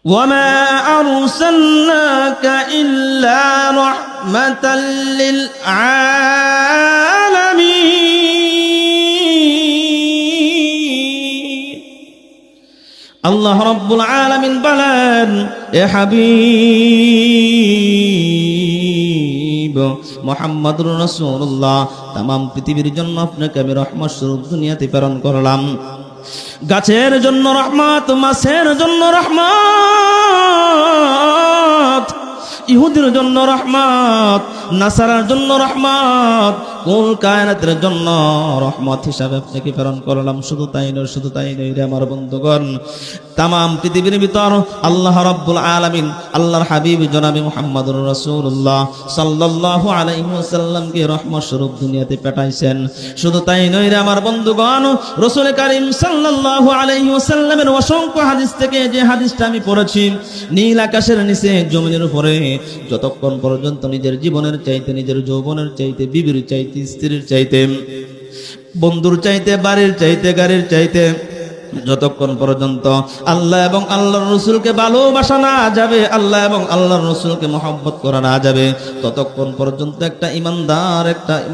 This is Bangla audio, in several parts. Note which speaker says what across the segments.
Speaker 1: وما أرسلناك إلا رحمة للعالمين الله رب العالمين بلن يا حبيب محمد رسول الله तमाम পৃথিবীর জন্য আপনাকে আমি রহমত স্বরূপ দুনিয়াতে প্রেরণ করলাম গাছের জন্য রহমত মাছের জন্য রহমত ইহুদির জন্য রহমত নাসারার জন্য রহমত কুল কায়নাতের জন্য রহমত হিসাবে আপনাকে প্রেরণ করলাম শুধু তাই নয় রে আমার বন্ধুগণ तमाम পৃথিবীর ভিতর আল্লাহ রাব্বুল আলামিন আল্লাহর হাবিব জনাবে মুহাম্মদুর রাসূলুল্লাহ সাল্লাল্লাহু আলাইহি ওয়াসাল্লামকে রহমত স্বরূপ দুনিয়াতে পাঠাইছেন শুধু তাই নয় রে আমার বন্ধুগণ রাসূল কারীম সাল্লাল্লাহু আলাইহি ওয়াসাল্লামের অসংখ্য হাদিস থেকে যে হাদিসটা আমি পড়েছি নীল আকাশের নিচে জমিনের উপরে যতক্ষণ পর্যন্ত নিজের জীবনের চাইতে নিজের যৌবনের চাইতে বিবির চাইতে স্ত্রীর চাইতে বন্ধুর চাইতে বাড়ির চাইতে গাড়ির চাইতে যতক্ষণ পর্যন্ত আল্লাহ এবং আল্লাহর রাসূলকে ভালোবাসা না যাবে আল্লাহ এবং আল্লাহর রাসূলকে মহব্বত করা না যাবে ততক্ষণ পর্যন্ত একটা ঈমানদার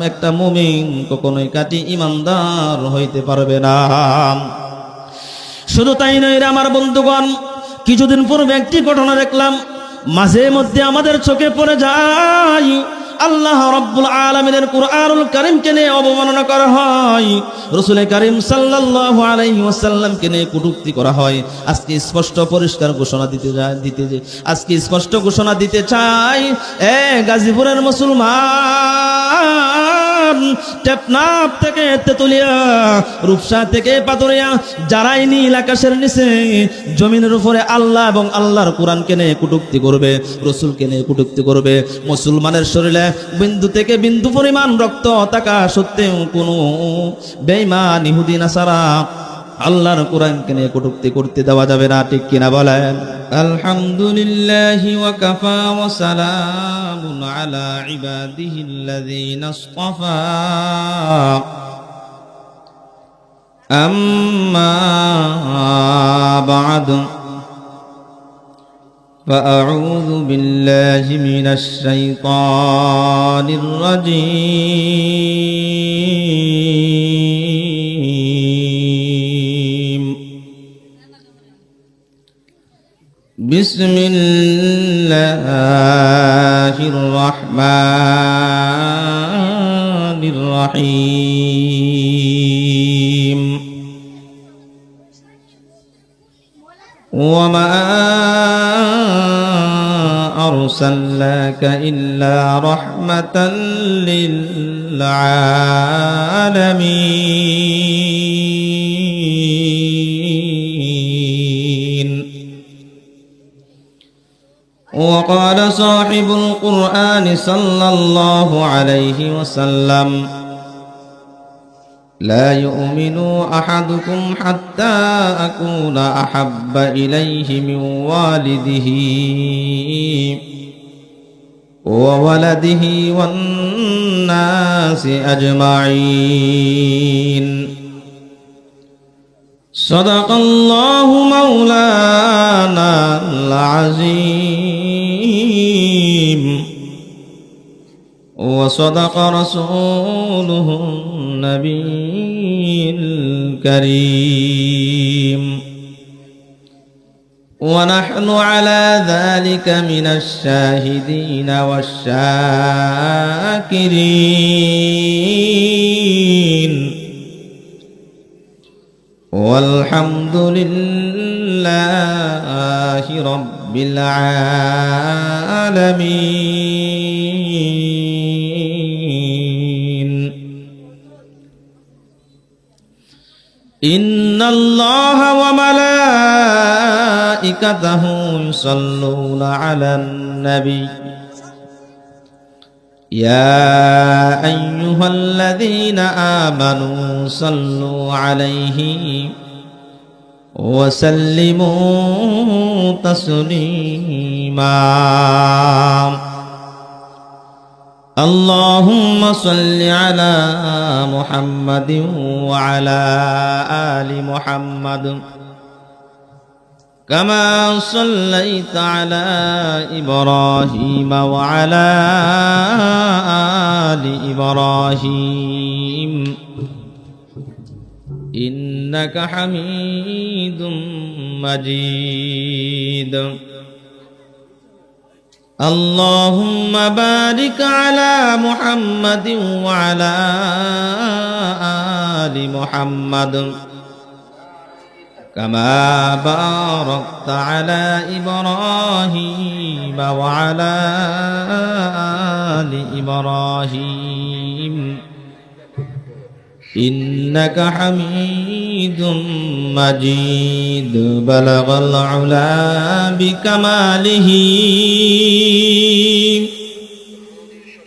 Speaker 1: একটা মুমিন কখনোই কাটি ঈমানদার হইতে পারবে না শুধু তাই নয় রে আমার বন্ধুগণ কিছুদিন পূর্বে একটি ঘটনা দেখলাম মাঝে মধ্যে আমাদের চোখে পড়ে যায় আল্লাহ রাব্বুল আলামিনের কুরআনুল কারীমকে নিয়ে অবমাননা করা হয় রাসূল কারীম সাল্লাল্লাহু আলাইহি ওয়াসাল্লামকে নিয়ে কটূক্তি করা হয় আজকে স্পষ্ট পরিষ্কার ঘোষণা দিতে চাই গাজীপুরের মুসলমান টেপনাফ থেকে তেতুলিয়া রূপসা থেকে পাতুরিয়া যারাই নীল আকাশের নিচে জমিনের উপরে আল্লাহ এবং আল্লাহর কোরআনকে নিয়ে কটূক্তি করবে রাসূলকে নিয়ে কটূক্তি করবে মুসলমানের শরীরে বিন্দু থেকে বিন্দু পরিমাণ রক্ত থাকা সত্ত্বেও কোনো বেঈমান ইহুদি নাসারা আল্লাহর কোরআনকে নিয়ে কটূক্তি করতে দেওয়া যাবে না ঠিক কিনা বলেন আলহামদুলিল্লাহি ওয়া কাফা ওয়া সালামুন আলা ইবাদিহিল্লাযীনা ইসতাফা আম্মা বা'দু فأعوذ بالله من الشيطان الرجيم بسم الله الرحمن الرحيم وما أرسلناك إلا رحمة للعالمين وقال صاحب القرآن صلى الله عليه وسلم لا يؤمن أحدكم حتى أكون أحب إليه من والده وولده والناس أجمعين صدق الله مولانا العظيم وصدق رسوله النبي الكريم ونحن على ذلك من الشاهدين والشاكرين والحمد لله رب العالمين إن الله وملائكته يصلون على النبي يا أيها الذين آمنوا صلوا عليه وسلموا تسليما اللهم صل على محمد وعلى آل محمد كما صليت على إبراهيم وعلى آل إبراهيم إنك حميد مجيد اللهم بارك على محمد وعلى آل محمد كما باركت على إبراهيم وعلى آل إبراهيم إنك حميد مجيد بلغ العلا بكماله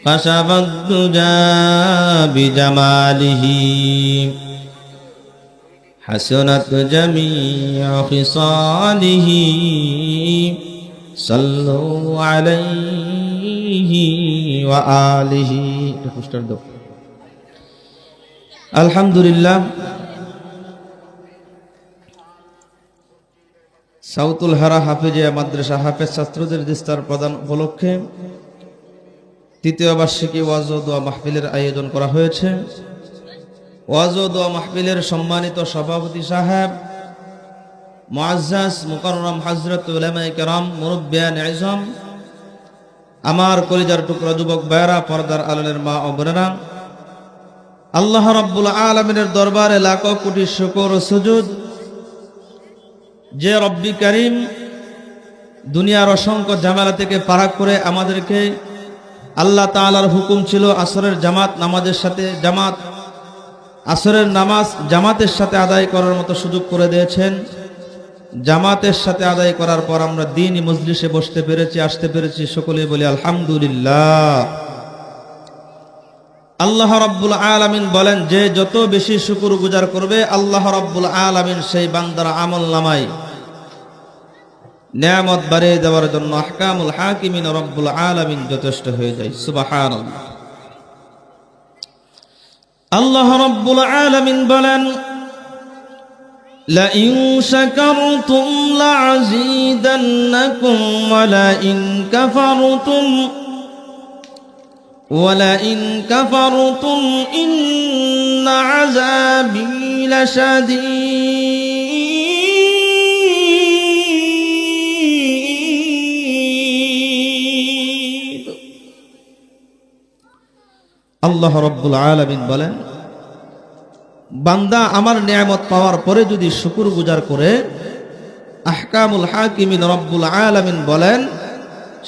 Speaker 1: كشف الدجى بجماله حسنت جميع خصاله صلوا عليه وآله আলহামদুলিল্লাহ সাউতুল হারা হাফেজিয়া মাদ্রাসা হাফেজ ছাত্রদের দিস্তার প্রদান উপলক্ষে তৃতীয় বার্ষিকী ওয়াজ ও দোয়া মাহফিলের আয়োজন করা হয়েছে। ওয়াজ ও দোয়া মাহফিলের সম্মানিত সভাপতি সাহেব মুআজ্জাজ মুকাররম হযরত উলামায়ে কেরাম মুরব্বিয়ান আযম, আমার কলিজার টুকরা যুবক ভাইরা, পর্দার আড়ালের মা ও বোনেরা, আল্লাহ রাব্বুল আলামিনের দরবারে লাখো কোটি শুকর ও সুজুদ যে রব্বি করিম দুনিয়ার অসংখ্য ঝামেলা থেকে পারাক করে আমাদেরকে আল্লাহ তাআলার হুকুম ছিল আসরের জামাত নামাজের সাথে আসরের নামাজ জামাতের সাথে আদায় করার মতো সুযোগ করে দিয়েছেন। জামাতের সাথে আদায় করার পর আমরা দ্বীনি মজলিসে বসতে পেরেছি, আসতে পেরেছি, সকলে বলি আলহামদুলিল্লাহ। আল্লাহ রাব্বুল আলামিন বলেন যে যত বেশি শুকরগুজার করবে আল্লাহ রাব্বুল আলামিন সেই বান্দার আমলনামায় নিয়ামত বাড়িয়ে দেওয়ার জন্য আহকামুল হাকিমিন রাব্বুল আলামিন যথেষ্ট হয়ে যায়। সুবহানাল্লাহ। আল্লাহ রাব্বুল আলামিন বলেন লাইন শাকারতুম লাযীদান্নাকুম ওয়া লাইন কাফারতুম ولئن كفرتم إن عذابي لشديد আল্লাহ রাব্বুল আলামিন বলেন বান্দা আমার নিয়ামত পাওয়ার পরে যদি শুকরগুজার করে আহকামুল হাকিমিন রাব্বুল আলামিন বলেন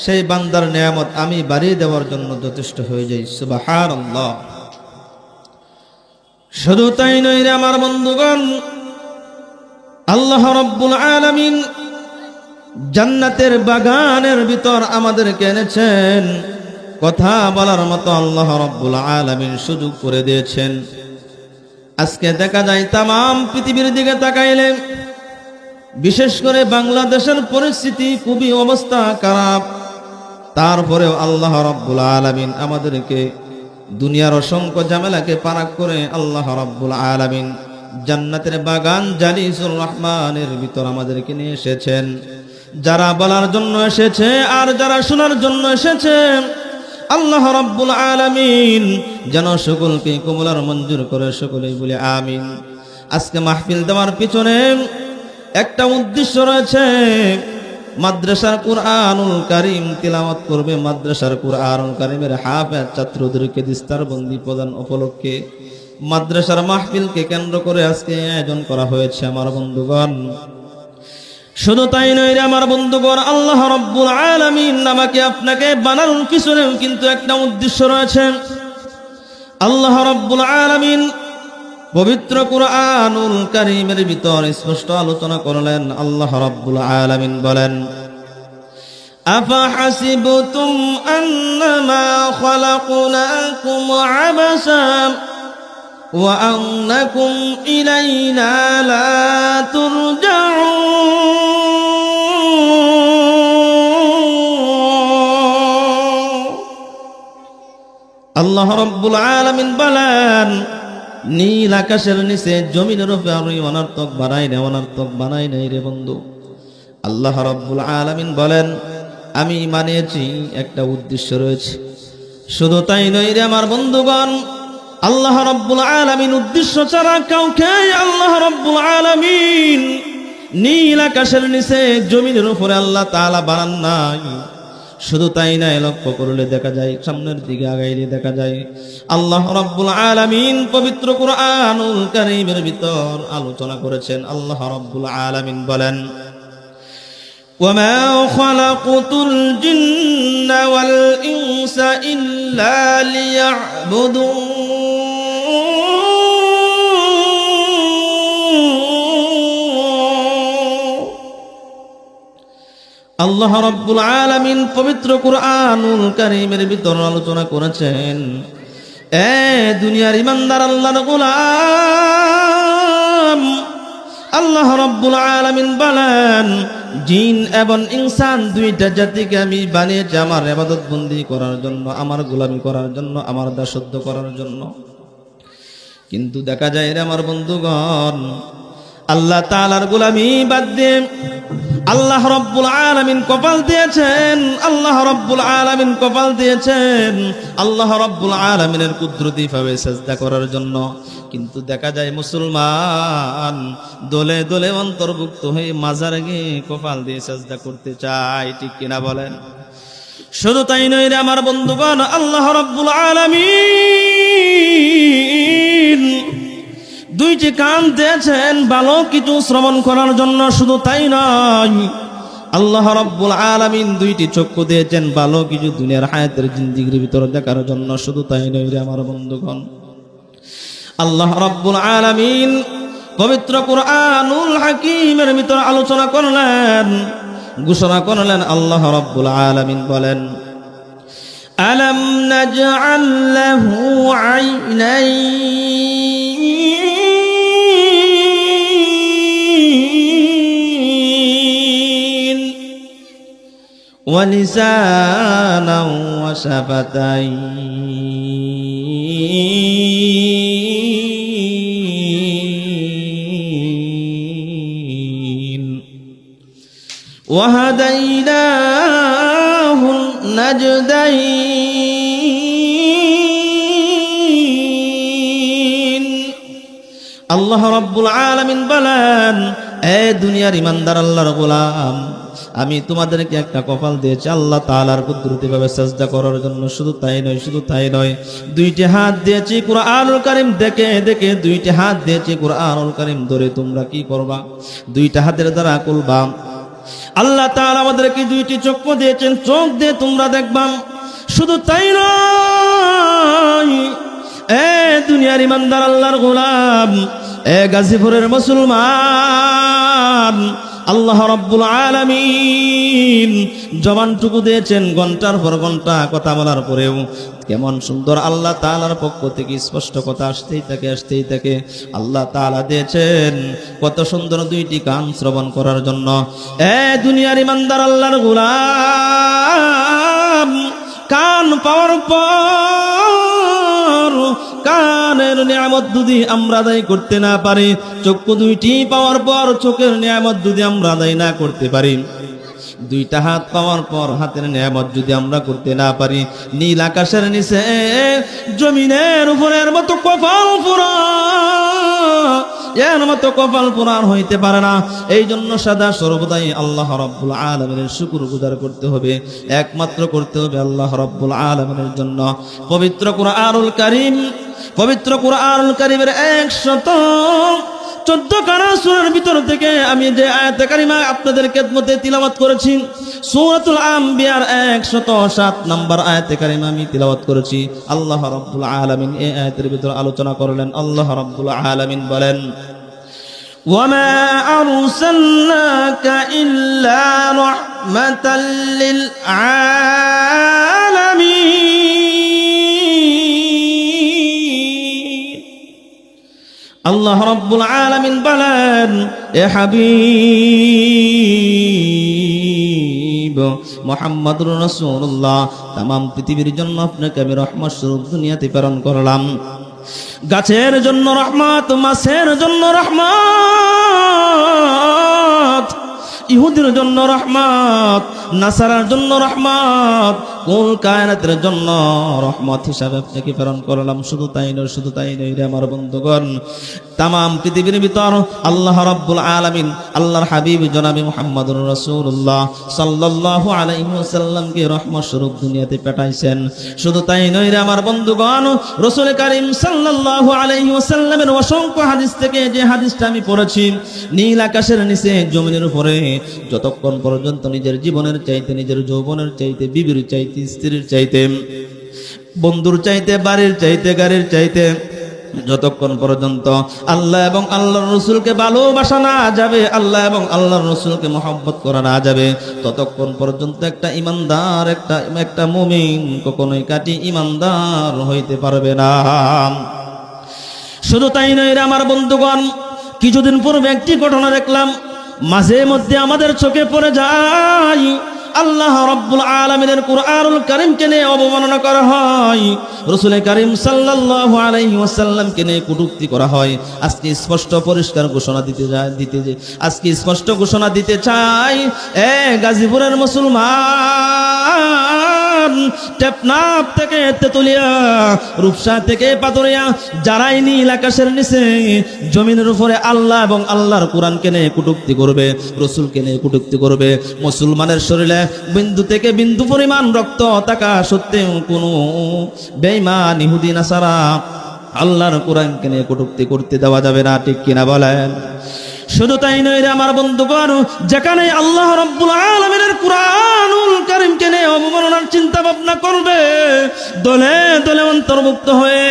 Speaker 1: সেই বান্দার নিয়ামত আমি বাড়িয়ে দেওয়ার জন্য যথেষ্ট হয়ে যাই। সুবহানাল্লাহ। শুধু তাই নয় রে আমার বন্ধুগণ, আল্লাহ রাব্বুল আলামিন জান্নাতের বাগানের ভিতর আমাদেরকে এনেছেন, কথা বলার মতো আল্লাহ রাব্বুল আলামিন সুযোগ করে দিয়েছেন। আজকে দেখা যায় তামাম পৃথিবীর দিকে তাকাইলে বিশেষ করে বাংলাদেশের পরিস্থিতি খুবই অবস্থা খারাপ। তারপরেও আল্লাহ রাব্বুল আলামিন আমাদেরকে দুনিয়ার অসংখ্য ঝামেলাকে পারাক করে আল্লাহ রাব্বুল আলামিন জান্নাতের বাগান জালিসুর রহমানের ভিতর আমাদেরকে নিয়ে এসেছেন। যারা বলার জন্য এসেছে আর যারা শোনার জন্য এসেছে আল্লাহ রাব্বুল আলামিন যেন সকলকে কবুল আর মঞ্জুর করে, সকলেই বলে আমিন। আজকে মাহফিল দেওয়ার পিছনে একটা উদ্দেশ্য রয়েছে। মাদ্রাসার কুরআনুল কারীম তিলাওয়াত করবে, মাদ্রাসার কুরআনুল কারীমের হাফেজ ছাত্রদেরকে দিস্তারবন্দি প্রদান উপলক্ষে মাদ্রাসার মাহফিলকে কেন্দ্র করে আজকে আয়োজন করা হয়েছে। আমার বন্ধুগণ, শুধু তাই নয় রে আমার বন্ধুগণ, আল্লাহ রাব্বুল আলামিন আমাকে আপনাকে বানানোর পিছনেও কিন্তু একটা উদ্দেশ্য রয়েছে। আল্লাহ রাব্বুল আলামিন পবিত্র কুরআনুল কারীমের ভিতর স্পষ্ট আলোচনা করলেন। আল্লাহ রাব্বুল আলামিন বলেন আফা হাসিবতুম আন্নামা খালাকনাকুম আবাসা ওয়া আন্নাকুম ইলাইনা লা তুরজাউন। আল্লাহ রাব্বুল আলামিন বলেন নীল আকাশের নিচে জমিনের উপরে অনর্থক বানাই নাই রে বন্ধু। আল্লাহ রাব্বুল আলামিন বলেন, আমি মানিয়েছি একটা উদ্দেশ্য রয়েছে। শুধু তাই নয় রে আমার বন্ধুগণ, আল্লাহ রাব্বুল আলামিন উদ্দেশ্য ছাড়া কাউকে আল্লাহ রাব্বুল আলামিন নীল আকাশের নিচে জমিনের উপরে আল্লাহ তাআলা বানান নাই। শুধু তাই নয়, লক্ষ্য করলে দেখা যায়, সামনের দিকে আগাইলে দেখা যায় আল্লাহ রাব্বুল আলামিন পবিত্র কুরআনুল কারীমের ভিতর আলোচনা করেছেন। আল্লাহ রাব্বুল আলামিন বলেন, وما خلقت الجن والإنس إلا ليعبدون। আল্লাহ রাব্বুল আলামিন পবিত্র কুরআনুল কারীমের ভিতর আলোচনা করেছেন, এ দুনিয়ার ইমানদার আল্লাহর গোলাম, আল্লাহ রাব্বুল আলামিন বলেন, জিন এবং ইনসান দুইটা জাতিকে আমি বানিয়েছি আমার ইবাদত বন্দি করার জন্য, আমার গোলামি করার জন্য, আমার দাসত্ব করার জন্য। কিন্তু দেখা যায় রে আমার বন্ধুগণ, আল্লাহ তাআলার গোলামি বাদ দিয়ে আল্লাহ রাব্বুল আলামিন কপাল দিয়েছেন, আল্লাহ রাব্বুল আলামিন কপাল দিয়েছেন আল্লাহ রাব্বুল আলামিনের কুদরতি ভাবে সিজদা করার জন্য। কিন্তু দেখা যায় মুসলমান দলে দলে অন্তর্ভুক্ত হয়ে মাজারে গিয়ে কপাল দিয়ে সিজদা করতে চায়, ঠিক কিনা বলেন? শুধু তাই নয় রে আমার বন্ধুগণ, আল্লাহ রাব্বুল আলামিন দুইটি কান দিয়েছেন ভালো কিছু শ্রবণ করার জন্য। শুধু তাই নয়, আল্লাহ রাব্বুল আলামিন দুইটি চক্ষু দিয়েছেন ভালো কিছু দুনিয়ার হায়াতের জিন্দেগির ভিতরে দেখার জন্য। শুধু তাই নয় রে আমার বন্ধুগণ, আল্লাহ রাব্বুল আলামিন পবিত্র কুরআনুল হাকীমের ভিতর আলোচনা করলেন, ঘোষণা করলেন। আল্লাহ রাব্বুল আলামিন বলেন, আলাম নাজআল লাহু আইনাইন ওয়া লিসানান ওয়া শাফাতাইন وهديناه النجدين। আল্লাহ রাব্বুল আলামিন বলেন, এ দুনিয়ার ইমানদার আল্লাহর গোলাম, আমি তোমাদেরকে একটা কপাল দিয়েছি আল্লাহ তাআলার কুদরতি ভাবে সিজদা করার জন্য। শুধু তাই নয়, শুধু তাই নয়, দুইটি হাত দিয়েছি কুরআনুল কারীম দেখে দেখে, দুইটি হাত দিয়েছি কুরআনুল কারীম ধরে তোমরা কি করবা? দুইটা হাতের দ্বারা খুলবা। আল্লাহ তাআলা আমাদেরকে দুইটি চক্ষু দিয়েছেন, চোখ দিয়ে তোমরা দেখবা। শুধু তাই নয়, এ দুনিয়ার ইমানদার আল্লাহর গোলাম, এ গাজীপুরের মুসলমান, আল্লাহ রাব্বুল আলামিন জবানটুকু দিয়েছেন, ঘন্টার পর ঘন্টা কথা বলার পরেও কেমন সুন্দর আল্লাহ তাআলার পক্ষ থেকে স্পষ্ট কথা আসতেই থাকে। আল্লাহ তাআলা দিয়েছেন কত সুন্দর দুইটি কান শ্রবণ করার জন্য। এ দুনিয়ার ইমানদার আল্লাহর গোলাম, কান পাওয়ার পর কানের নিয়ামত যদি আমরা আদায় করতে না পারি, চক্ষু দুইটি পাওয়ার পর চোখের নিয়ামত যদি আমরা আদায় না করতে পারি, দুইটা হাত পাওয়ার পর হাতের নিয়ামত যদি আমরা করতে না পারি, নীল আকাশের নিচে জমিনের উপরের মতো কপাল পুরা, এর মতো কপাল পুরার হইতে পারে না। এই জন্য সদা সর্বদাই আল্লাহ রাব্বুল আলামিনের শুকরগুজার করতে হবে, একমাত্র করতে হবে আল্লাহ রাব্বুল আলামিনের জন্য। পবিত্র কুরআনুল কারীম, পবিত্র কুরআনুল কারীমের 114 খানা সূরার ভিতর থেকে আমি যে আয়াতে কারিমা আপনাদের খেদমতে তিলাওয়াত করেছি, সূরাতুল আম্বিয়ার 107 নম্বর আয়াতে কারিমা আমি তিলাওয়াত করেছি। আল্লাহ রাব্বুল আলামিন এই আয়াতের ভিতর আলোচনা করলেন। আল্লাহ রাব্বুল আলামিন বলেন, ওয়ামা আরসালনাকা ইল্লা রাহমাতাল লিল আলামিন। আল্লাহ রাব্বুল আলামিন বলেন, এ হাবিব মুহাম্মদুর রাসূলুল্লাহ, तमाम পৃথিবীর জন্য আপনাকে আমি রহমত স্বরূপ দুনিয়াতে প্রেরণ করলাম। গাছের জন্য রহমত, মাছের জন্য রহমত, ইহুদির জন্য রহমত, নাসারার জন্য রহমত, কুল কায়নাতের জন্য রহমত হিসাবে আপনাকে প্রেরণ করলাম। শুধু তাই নয়, শুধু তাই নয় রে আমার বন্ধুগণ, তাম পৃথিবীর ভিতর আল্লাহ রাব্বুল আলামিন আল্লাহর হাবিব জনাবে মুহাম্মদুর রাসূলুল্লাহ সাল্লাল্লাহু আলাইহি ওয়াসাল্লামকে রহমত স্বরূপ দুনিয়াতে পাঠাইছেন। শুধু তাই নয় রে আমার বন্ধুগণ, রাসূল কারীম সাল্লাল্লাহু আলাইহি ওয়াসাল্লামের অসংখ্য হাদিস থেকে যে হাদিসটা আমি পড়েছি, নীল আকাশের নিচে জমিনের উপরে যতক্ষণ পর্যন্ত নিজের জীবনের চাইতে, নিজের যৌবনের চাইতে, বিবির চাইতে, স্ত্রীর চাইতে, বন্ধুর চাইতে, বাড়ির চাইতে, গাড়ির চাইতে, যতক্ষণ পর্যন্ত আল্লাহ এবং আল্লাহর রাসূলকে ভালোবাসা না যাবে, আল্লাহ এবং আল্লাহর রাসূলকে মহব্বত করা না যাবে, ততক্ষণ পর্যন্ত একটা ইমানদার, একটা মুমিন কখনোই কাটি ইমানদার হইতে পারবে না। শুধু তাই নয় রে আমার বন্ধুগণ, কিছুদিন পূর্বে একটি ঘটনা দেখলাম, মাঝে মধ্যে আমাদের চোখে পড়ে যায় আল্লাহ রাব্বুল আলামিনের কুরআনুল কারীমকে নিয়ে অবমাননা করা হয়, রাসূল কারীম সাল্লাল্লাহু আলাইহি ওয়াসাল্লামকে নিয়ে কটূক্তি করা হয়। আজকে স্পষ্ট পরিষ্কার ঘোষণা আজকে স্পষ্ট ঘোষণা দিতে চাই, গাজীপুরের মুসলমান, টেপনাফ থেকে তেতুলিয়া, রূপসা থেকে পাথরিয়া, যারাই নীল আকাশের নিচে জমিনের উপরে আল্লাহ এবং আল্লাহর কোরআনকে নিয়ে কটূক্তি করবে, রাসূলকে নিয়ে কটূক্তি করবে, মুসলমানের শরীরে বিন্দু থেকে বিন্দু পরিমাণ রক্ত থাকা সত্ত্বেও কোনো বেঈমান ইহুদি নাসারা আল্লাহর কোরআনকে নিয়ে কটূক্তি করতে দেওয়া যাবে না, ঠিক কিনা বলেন? শুধু তাই নয় রে আমার বন্ধুগণ, যেখানে আল্লাহ রাব্বুল আলামিনের কুরআনুল কারীমকে নিয়ে অবমাননার চিন্তা ভাবনা করবে, দলে দলে অন্তর্ভুক্ত হয়ে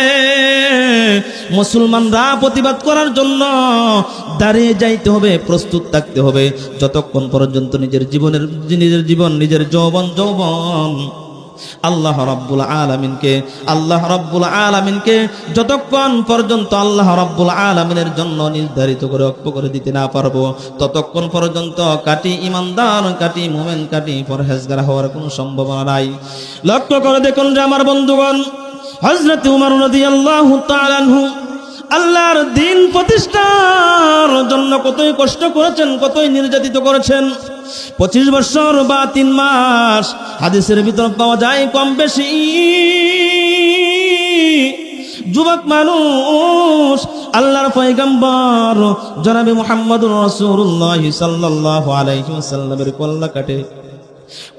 Speaker 1: মুসলমানরা প্রতিবাদ করার জন্য দাঁড়িয়ে যাইতে হবে, প্রস্তুত থাকতে হবে, যতক্ষণ পর্যন্ত নিজের জীবন, নিজের যৌবন আল্লাহ রাব্বুল আলামিনকে যতক্ষণ পর্যন্ত আল্লাহ রাব্বুল আলামিনের জন্য নির্ধারিত করে অক্ষ করে দিতে না পারবো, ততক্ষণ পর্যন্ত কাটি ইমানদার, কাটি মুমিন, কাটি পরহেজগার হওয়ার কোনো সম্ভাবনা নাই। লক্ষ্য করে দেখুন যে আমার বন্ধুগণ, হযরত উমর রাদিয়াল্লাহু তাআলা আনহু আল্লাহর দ্বীন প্রতিষ্ঠার জন্য কতই কষ্ট করেছেন, কতই নির্যাতিত করেছেন। 25 বছর বা 3 মাস হাদিসের ভিতর পাওয়া যায় কম বেশি। যুবক মানুষ আল্লাহর পয়গম্বর জনাবে মুহাম্মদুর রাসূলুল্লাহ সাল্লাল্লাহু আলাইহি ওয়াসাল্লামের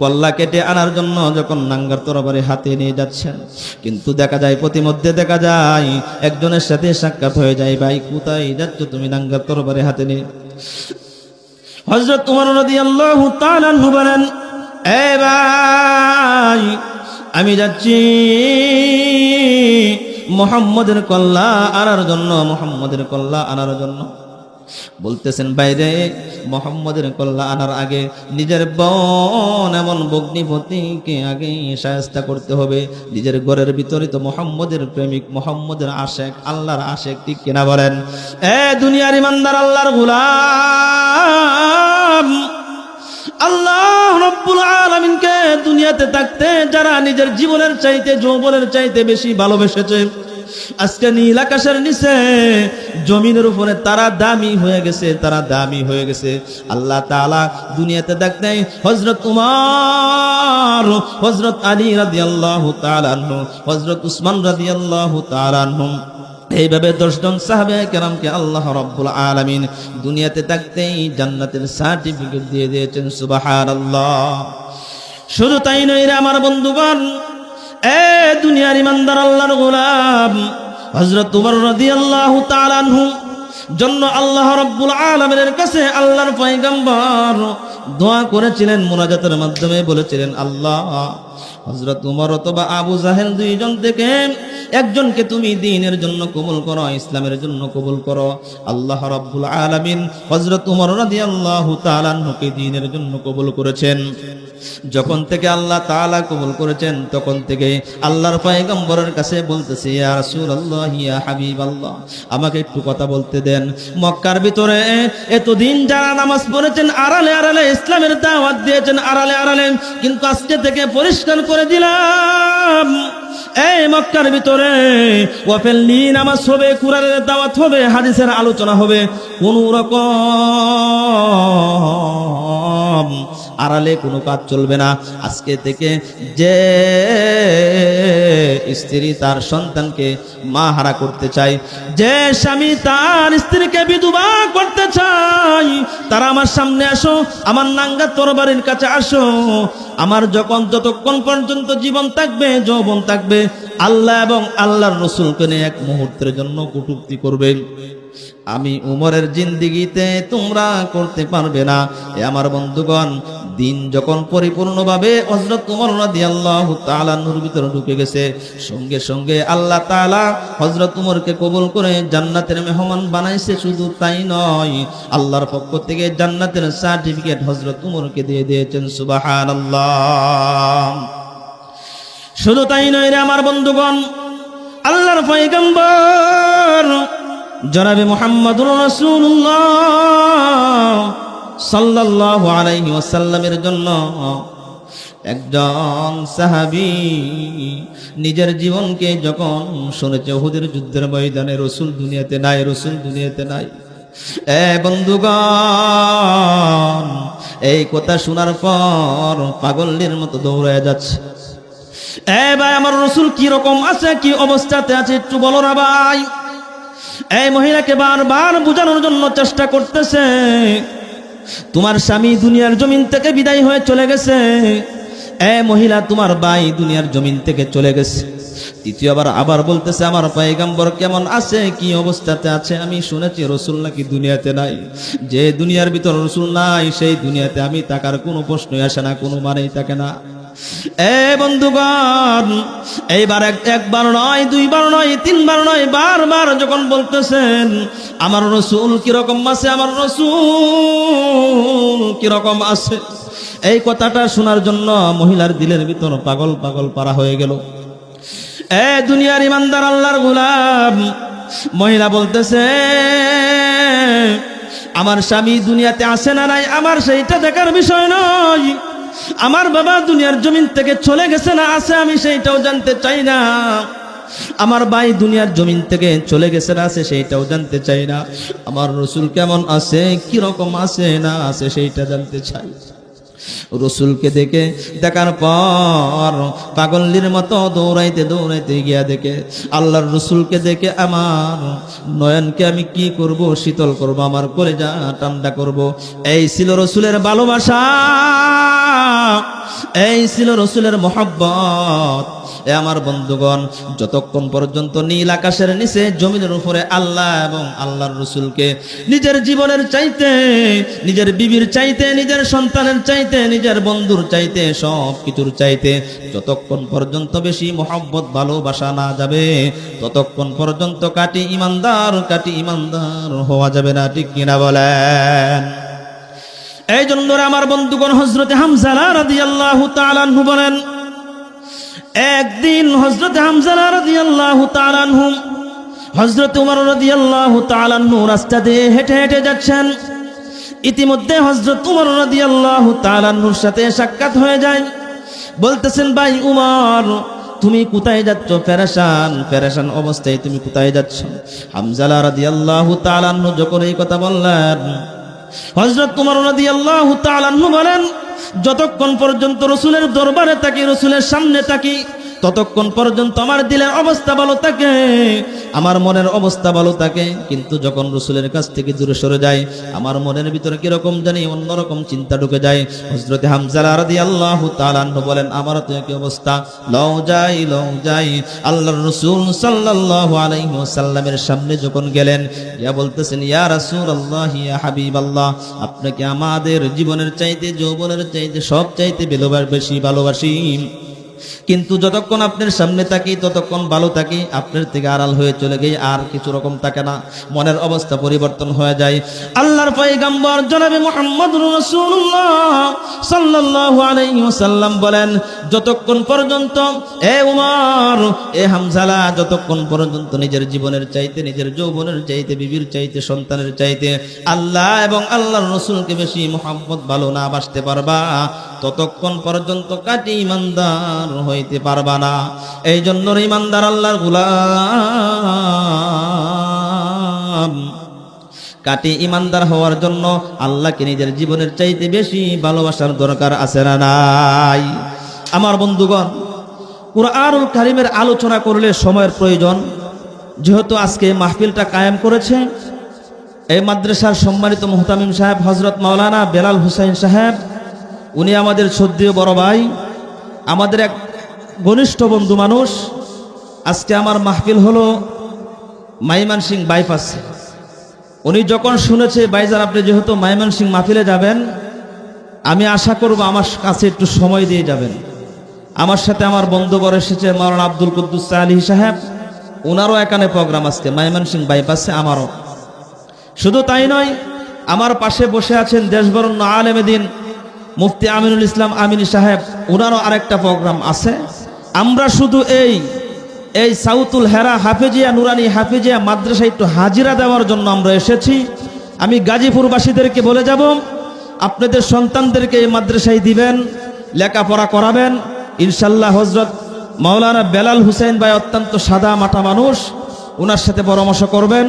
Speaker 1: কল্লা কেটে আনার জন্য যখন নাঙ্গার তরবারি হাতে নিয়ে যাচ্ছেন, কিন্তু দেখা যায় প্রতিমধ্যে দেখা যায় একজনের সাথে সাক্ষাৎ হয়ে যায়, ভাই কোথায় যাচ্ছ তুমি নাঙ্গার তরবারি হাতে নিয়ে? হযরত উমর রাদিয়াল্লাহু তাআলা আনহু বলেন, এ ভাই আমি যাচ্ছি মুহাম্মদের কল্লা আনার জন্য। বলতেছেন বাইরে মুহাম্মদের কল্লা আনার আগে নিজের বোন এমন ভগ্নিপতিকে আগে শায়েস্তা করতে হবে। নিজের ঘরের ভিতরে তো মুহাম্মদের প্রেমিক, মুহাম্মদের আশেক, আল্লাহর আশেক, ঠিক কিনা বলেন? দুনিয়ার ইমানদার আল্লাহর গোলাম, আল্লাহ রাব্বুল আলামিনকে দুনিয়াতে থাকতে যারা নিজের জীবনের চাইতে, যৌবনের চাইতে বেশি ভালোবেসেছে, আজকে নীল আকাশের নিচে জমিনের উপরে তারা দামি হয়ে গেছে। আল্লাহ তাআলা দুনিয়াতে দেখতে হযরত উমর, হযরত আলী রাদিয়াল্লাহু তাআলা আনহু, হযরত উসমান রাদিয়াল্লাহু তাআলা আনহু, এইভাবে 10 জন সাহাবে কেরামকে আল্লাহ রাব্বুল আলামিন দুনিয়াতে থাকতেই জান্নাতের সার্টিফিকেট দিয়ে দিয়েছেন। সুবহানাল্লাহ। শুধু তাই নয় রে আমার বন্ধুগণ, দুনিয়ার ইমানদার আল্লাহর গোলাম হযরত উমর রাদিয়াল্লাহু তাআলা আনহু জন্য আল্লাহ রাব্বুল আলামিনের কাছে আল্লাহর পয়গম্বর দোয়া করেছিলেন, মুনাজাতের মাধ্যমে বলেছিলেন, আল্লাহ হযরত উমর অথবা আবু জাহেল দুইজন থেকে একজনকে তুমি দ্বীনের জন্য কবুল করো, ইসলামের জন্য কবুল করো। আল্লাহ রাব্বুল আলামিন হযরত উমর রাদিয়াল্লাহু তাআলা আনহুকে দ্বীনের জন্য কবুল করেছেন। যখন থেকে আল্লাহ তাআলা কবুল করেছেন, তখন থেকে আল্লাহর পয়গম্বরের কাছে বলতেছে, ইয়া রাসূলুল্লাহ, ইয়া হাবিবাল্লাহ, আমাকে একটু কথা বলতে দেন। মক্কার ভিতরে এতদিন যারা নামাজ পড়েছেন, আড়ালে ইসলামের দাওয়াত দিয়েছেন, আড়ালে, কিন্তু আজকে থেকে পরিষ্কার করে দিলাম এই মক্কার ভিতরে ওয়াফেল নামাজ হবে, কুরআনের দাওয়াত হবে, হাদিসের আলোচনা হবে, কোন রকম আড়ালে কোনো কাজ চলবে না। আজকে থেকে যে স্ত্রী তার সন্তানকে মা হারা করতে চায়, যে স্বামী তার স্ত্রীকে বিধবা করতে চায়, তারা আমার সামনে আসো, আমার নাঙ্গা তরবারির কাছে আসো। আমার যতক্ষণ পর্যন্ত জীবন থাকবে, যৌবন থাকবে, আল্লাহ এবং আল্লাহর রসুলকে নিয়ে এক মুহূর্তের জন্য কটূক্তি করবে, আমি উমরের জিন্দিগিতে তোমরা করতে পারবে না। এ আমার বন্ধুগণ, দিন যখন পরিপূর্ণভাবে হযরত উমর রাদিয়াল্লাহু তাআলা নূর ভিতরে ঢুকে গেছে, সঙ্গে সঙ্গে আল্লাহ তাআলা হযরত উমরকে কবুল করে জান্নাতের মেহমান বানাইছে। শুধু তাই নয়, আল্লাহর পক্ষ থেকে জান্নাতের সার্টিফিকেট হযরত উমরকে দিয়ে দিয়েছেন। সুবহানাল্লাহ। শুধু তাই নয় রে আমার বন্ধুগণ, আল্লাহর পয়গম্বর জনাবে মুহাম্মদুর রাসূলুল্লাহ সাল্লাল্লাহু আলাইহি ওয়াসাল্লামের জন্য একজন সাহাবী নিজের জীবনকে যখন শুনেছে উহুদের যুদ্ধের ময়দানে, রাসূল দুনিয়াতে নাই, রাসূল দুনিয়াতে নাই। এ বন্ধুগণ, এই কথা শোনার পর পাগলের মতো দৌড়ায় যাচ্ছে। এ ভাই, আমার রাসূল কি রকম আছে, কি অবস্থাতে আছে একটু বলো না ভাই। এই মহিলাকে বারবার বোঝানোর জন্য চেষ্টা করতেছে, তোমার স্বামী দুনিয়ার জমিন থেকে বিদায় হয়ে চলে গেছে। এ মহিলা, তোমার ভাই দুনিয়ার জমিন থেকে চলে গেছে। তৃতীয়বার আবার বলতেছে, আমার পয়গম্বর কেমন আছে, কি অবস্থাতে আছে, আমি শুনেছি রাসূল নাকি দুনিয়াতে নাই। যে দুনিয়ার ভিতর রাসূল নাই, সেই দুনিয়াতে আমি থাকার কোনো প্রশ্নই আসে না, কোনো মানেই থাকে না। এ বন্ধুগণ, এইবার একবার নয়, দুইবার নয়, তিনবার নয়, বারবার যখন বলতেছেন আমার রাসূল কিরকম আছে, আমার রাসূল কিরকম আছে, এই কথাটা শোনার জন্য মহিলার দিলের ভিতর পাগল পাগল পারা হয়ে গেল। এ দুনিয়ার ইমানদার আল্লাহর গোলাম, মহিলা বলতেছে, আমার স্বামী দুনিয়াতে আসে না নাই, আমার সেইটা দেখার বিষয় নয়। আমার বাবা দুনিয়ার জমিন থেকে চলে গেছে না আছে, আমি সেইটাও জানতে চাই না। আমার ভাই দুনিয়ার জমিন থেকে চলে গেছে না আছে, সেইটাও জানতে চাই না। আমার রাসূল কেমন আছে, কি রকম আছে না আছে, সেইটা জানতে চাই। রাসূলকে দেখার পর পাগলের মতো দৌড়াইতে দৌড়াইতে গিয়া দেখে আল্লাহর রাসূলকে দেখে আমার নয়নকে আমি কি করব, শীতল করব, আমার কলিজা ঠান্ডা করব। এই ছিল রাসূলের ভালোবাসা, এই ছিল রাসূলের মহব্বত। এ আমার বন্ধুগণ, যতক্ষণ পর্যন্ত নীল আকাশের নিচে জমিনের উপরে আল্লাহ এবং আল্লাহর রাসূলকে নিজের জীবনের চাইতে, নিজের বিবির চাইতে, নিজের সন্তানের চাইতে, নিজের বন্ধুর চাইতে, সব কিছুর চাইতে যতক্ষণ পর্যন্ত বেশি মহব্বত ভালোবাসা না যাবে, ততক্ষণ পর্যন্ত কাটি ইমানদার হওয়া যাবে না। ঠিক কিনা বলেন? এই জন্য আমার বন্ধুগণ, হযরতে হামজা রাদিয়াল্লাহু তাআলা আনহু বলেন, একদিন হযরতে হামজা রাদিয়াল্লাহু তাআলা আনহু হযরত উমর রাদিয়াল্লাহু তাআলা আনহু রাস্তা দিয়ে হেঁটে হেঁটে যাচ্ছেন। ইতিমধ্যে হযরত উমর রাদিয়াল্লাহু তাআলা আনহুর সাথে সাক্ষাৎ হয়ে যায়। বলতেছেন, ভাই উমর, তুমি কোথায় যাচ্ছ? পেরেশান অবস্থায় তুমি কোথায় যাচ্ছ? হামজা রাদিয়াল্লাহু তাআলা আনহু যখন এই কথা বললেন, হযরত উমর রাদিয়াল্লাহু তাআলা আনহু বলেন, যতক্ষণ পর্যন্ত রাসূলের দরবারে থাকি, রাসূলের সামনে থাকি, ততক্ষণ পর্যন্ত আমার দিলের অবস্থা ভালো থাকে, আমার মনের অবস্থা ভালো থাকে। কিন্তু যখন রাসূলের কাছ থেকে দূরে সরে যায়, আমার মনের ভিতরে কিরকম জানি অন্যরকম চিন্তা ঢুকে যায়। হযরতে হামজা রাদিয়াল্লাহু তাআলা আনহু বলেন, আমারও তো একই অবস্থা। লও যাই আল্লাহর রাসূল সাল্লাল্লাহু আলাইহি ওয়াসাল্লামের সামনে যখন গেলেন, ইয়া বলতেছেন, ইয়া রাসূলুল্লাহ, ইয়া হাবিবাল্লাহ, আপনাকে আমাদের জীবনের চাইতে, যৌবনের চাইতে, সব চাইতে বেশি ভালোবাসি। কিন্তু যতক্ষণ আপনার সামনে থাকি ততক্ষণ ভালো থাকি, আপনার থেকে আড়াল হয়ে চলে গিয়ে আর কিছু রকম থাকে না, মনের অবস্থা পরিবর্তন হয়ে যায়। আল্লাহর পয়গম্বর জনাবে মুহাম্মদুর রাসূলুল্লাহ সাল্লাল্লাহু আলাইহি ওয়াসাল্লাম বলেন, যতক্ষণ পর্যন্ত এ উমর, এ হামজালা, যতক্ষণ পর্যন্ত নিজের জীবনের চাইতে, নিজের যৌবনের চাইতে, বিবির চাইতে, সন্তানের চাইতে আল্লাহ এবং আল্লাহর রাসূলকে বেশি মুহাব্বত ভালো না বাসতে পারবা, ততক্ষণ পর্যন্ত কাটি ইমানদার ইমানদার হইতে পারবা না। এই জন্য ইমানদার আল্লাহর গোলাম কাটি ইমানদার হওয়ার জন্য আল্লাহকে নিজের জীবনের চাইতে বেশি ভালোবাসার দরকার আছে না নাই? আমার বন্ধুগণ, কুরআনুল কারীমের আলোচনা করলে সময়ের প্রয়োজন। যেহেতু আজকে মাহফিলটা কায়েম করেছে এই মাদ্রাসার সম্মানিত মুহতামিম সাহেব হযরত মাওলানা বেলাল হুসাইন সাহেব, উনি আমাদের শ্রদ্ধেয় বড় ভাই, আমাদের এক ঘনিষ্ঠ বন্ধু মানুষ। আজকে আমার মাহফিল হলো ময়মনসিংহ বাইপাসে। উনি যখন শুনেছে ভাইজান আপনি যেহেতু ময়মনসিংহ মাহফিলে যাবেন, আমি আশা করব আমার কাছে একটু সময় দিয়ে যাবেন। আমার সাথে আমার বন্ধুবর এসেছে মাওলানা আব্দুল কুদ্দুস আলী সাহেব, ওনারও এখানে প্রোগ্রাম আজকে ময়মনসিংহ বাইপাসে, আমারও। শুধু তাই নয়, আমার পাশে বসে আছেন দেশবরণ্য আলেমে দ্বীন মুফতি আমিনুল ইসলাম আমিনী সাহেব, ওনারও আরেকটা প্রোগ্রাম আছে। আমরা শুধু এই সাউতুল হেরা হাফেজিয়া নুরানি হাফেজিয়া মাদ্রাসায় একটু হাজিরা দেওয়ার জন্য আমরা এসেছি। আমি গাজীপুরবাসীদেরকে বলে যাব, আপনাদের সন্তানদেরকে এই মাদ্রাসায় দিবেন, লেখাপড়া করাবেন ইনশাল্লাহ। হযরত মাওলানা বেলাল হুসাইন ভাই অত্যন্ত সাদা মাটা মানুষ, ওনার সাথে পরামর্শ করবেন।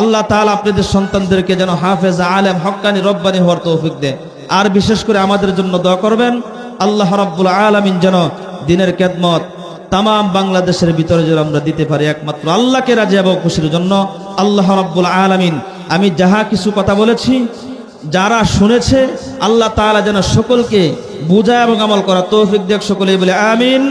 Speaker 1: আল্লাহ তাআলা আপনাদের সন্তানদেরকে যেন হাফেজ আলেম হক্কানি রব্বানি হওয়ার তৌফিক দেয়। আর বিশেষ করে আমাদের জন্য দোয়া করবেন, আল্লাহ রাব্বুল আলামিন যেন দ্বীনের খেদমত তাম বাংলাদেশের ভিতরে যেন আমরা দিতে পারি একমাত্র আল্লাহকে রাজি এবং খুশির জন্য। আল্লাহ রাব্বুল আলামিন আমি যাহা কিছু কথা বলেছি, যারা শুনেছে আল্লাহ তাআলা যেন সকলকে বুঝা এবং আমল করা তৌফিক দেয়। সকলেই বলে আমিন।